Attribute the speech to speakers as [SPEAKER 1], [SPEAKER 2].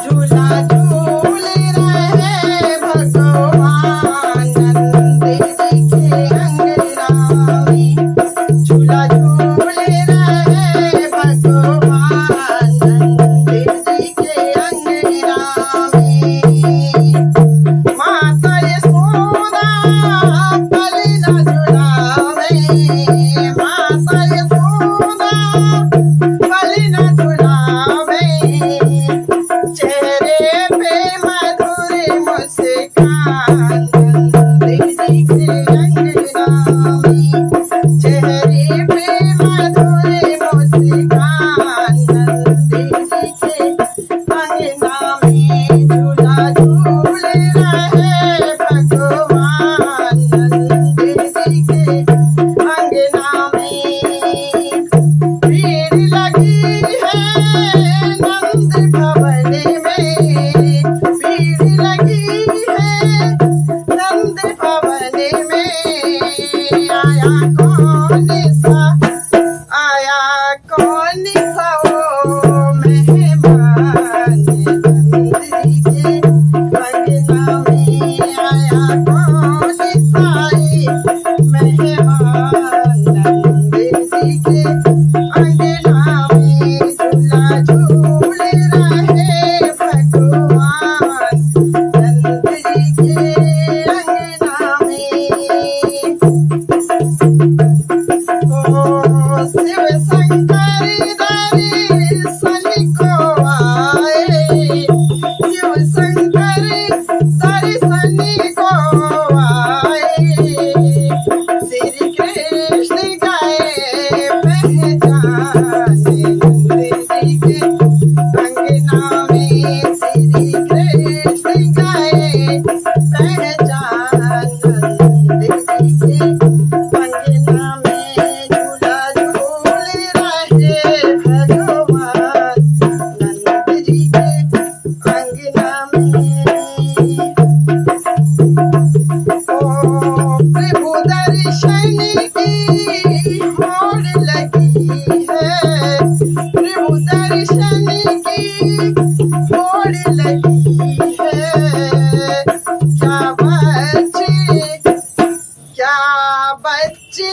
[SPEAKER 1] झूला झूल रहे भगवान नंद जी के अंगना में। झूला झूल रहे भगवान नंद जी के अंगना में। माता यशोदा पलना झुलावे, माता यशोदा पलना झुलावे। चेहरे पे मधुर मुस्कान नंद जी के अंगना में। चेहरे पे मधुर मुस्कान नंद जी के अंगना में। झूला झूल रहे भगवान नंद जी के अंगना में। भीड़ लगी है नंद भवन में, भीड़ लगी है नंद भवन में। आया कौन सा, आया कौन सा वो मेहमान नंद जी के अंगना में। आया कौन सा ये मेहमान नंद जी के अंगना में। झूला झूल रहे भगवान नंद जी के अंगना में। ओ शिव शंकर दर्शन को आए, शिव शंकर दर्शन को आए। श्री कृष्ण गए पहचाने नंद जी के अंगना में। श्री कृष्ण गए पहचान नंद जी के अंगना में। झूला झूल रहे भगवान नंद जी के अंगना में। ओ प्रभु दर्शन की होड़ लगी है, प्रभु दर्शन की होड़ लगी है। क्या बच्चे, क्या बच्चे